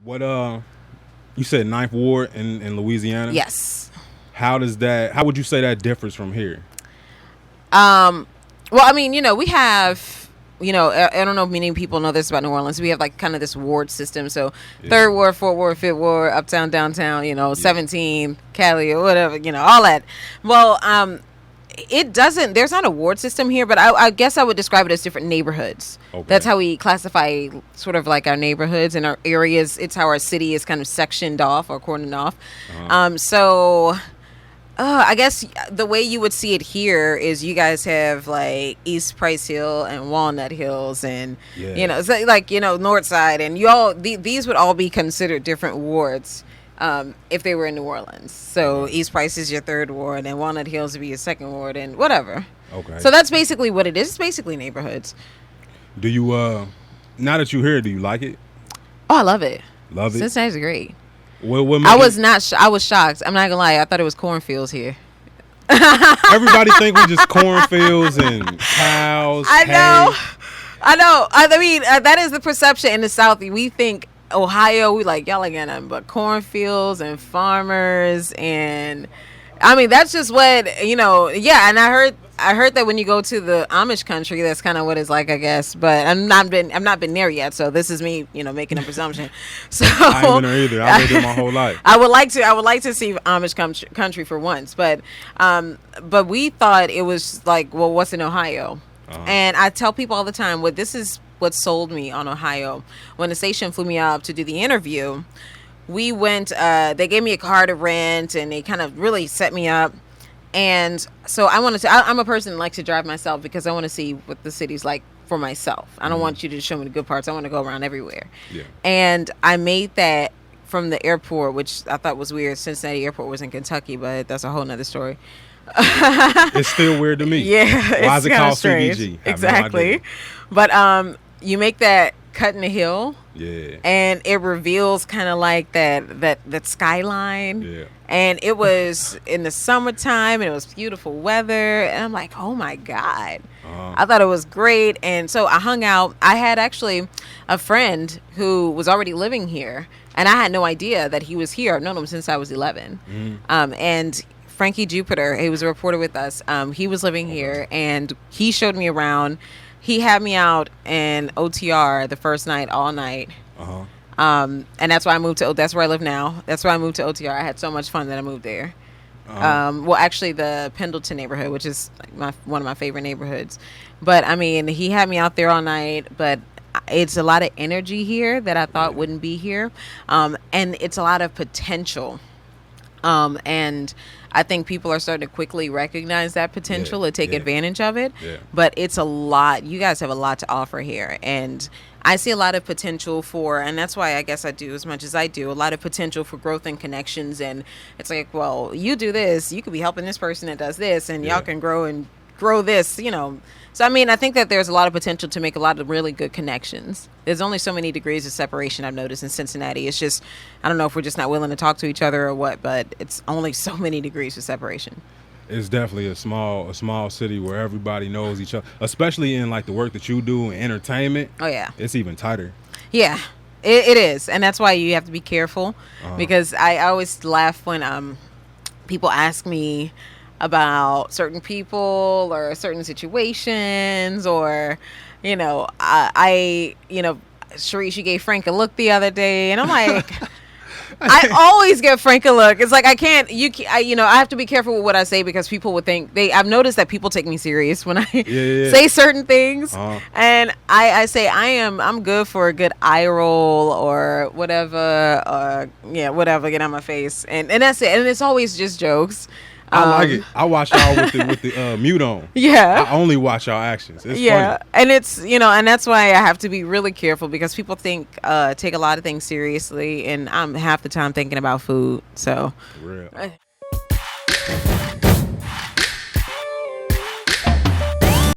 What you said Ninth Ward in Louisiana? Yes. How would you say that differs from here? Well, I mean, we have, I don't know if many people know this about New Orleans. We have like kind of this ward system. So Third Ward, Fourth Ward, Fifth Ward, Uptown, Downtown, 17, Cali, or whatever, all that. Well, it doesn't, there's not a ward system here, but I guess I would describe it as different neighborhoods. Okay. That's how we classify sort of like our neighborhoods and our areas. It's how our city is kind of sectioned off or cordoned off. I guess the way you would see it here is you guys have like East Price Hill and Walnut Hills and, North Side, and these would all be considered different wards. If they were in New Orleans. So East Price is your third ward and Walnut Hills would be your second ward and whatever. Okay. So that's basically what it is. It's basically neighborhoods. Do you, now that you're here, do you like it? Oh, I love it. Love it? Cincinnati's great. I was shocked. I'm not gonna lie. I thought it was cornfields here. Everybody think we just cornfields and cows. I know. I mean, that is the perception in the South. We think Ohio, we like, y'all like nothing but cornfields and farmers, and I mean that's just what yeah. And I heard that when you go to the Amish country, that's kind of what it's like, I guess. But I've not been there yet, so this is me, making a presumption. So I ain't been there either. I've lived there my whole life. I would like to see Amish country for once, but we thought it was like, well, what's in Ohio? And I tell people all the time, this is what sold me on Ohio. When the station flew me up to do the interview, we went, they gave me a car to rent, and they kind of really set me up. And so I'm a person that likes to drive myself because I want to see what the city's like for myself. I don't want you to show me the good parts. I want to go around everywhere. Yeah. And I made that from the airport, which I thought was weird. Cincinnati Airport was in Kentucky, but that's a whole nother story. It's still weird to me. Yeah. Why is it called CDG? Exactly. But you make that cut in the hill. Yeah. And it reveals kind of like that skyline. Yeah. And it was in the summertime, and it was beautiful weather. And I'm like, oh my God. I thought it was great. And so I hung out. I had actually a friend who was already living here, and I had no idea that he was here. I've known him since I was 11. And Frankie Jupiter, he was a reporter with us. He was living here, and he showed me around. He had me out in OTR the first night, all night. And that's why I moved to. That's where I live now. That's why I moved to OTR. I had so much fun that I moved there. Well, actually, the Pendleton neighborhood, which is like one of my favorite neighborhoods. But I mean, he had me out there all night. But it's a lot of energy here that I thought wouldn't be here, and it's a lot of potential. And I think people are starting to quickly recognize that potential and take advantage of it. Yeah. But it's a lot. You guys have a lot to offer here. And I see a lot of potential and that's why I guess I do as much as I do, a lot of potential for growth and connections. And it's like, well, you do this, you could be helping this person that does this, and y'all can grow this, So, I mean, I think that there's a lot of potential to make a lot of really good connections. There's only so many degrees of separation I've noticed in Cincinnati. It's just, I don't know if we're just not willing to talk to each other or what, but it's only so many degrees of separation. It's definitely a small city where everybody knows each other, especially in like the work that you do in entertainment. Oh, yeah. It's even tighter. Yeah, it is. And that's why you have to be careful because I always laugh when people ask me about certain people or certain situations, or Charisse, you gave Frank a look the other day, and I'm like I always give Frank a look. It's like I have to be careful with what I say because people would think I've noticed that people take me serious when I say certain things, and I say I'm good for a good eye roll or whatever, whatever, get on my face, and that's it, and it's always just jokes. I like it. I watch y'all with the mute on. Yeah. I only watch y'all actions. It's funny. And it's, and that's why I have to be really careful because people take a lot of things seriously, and I'm half the time thinking about food. So. For real.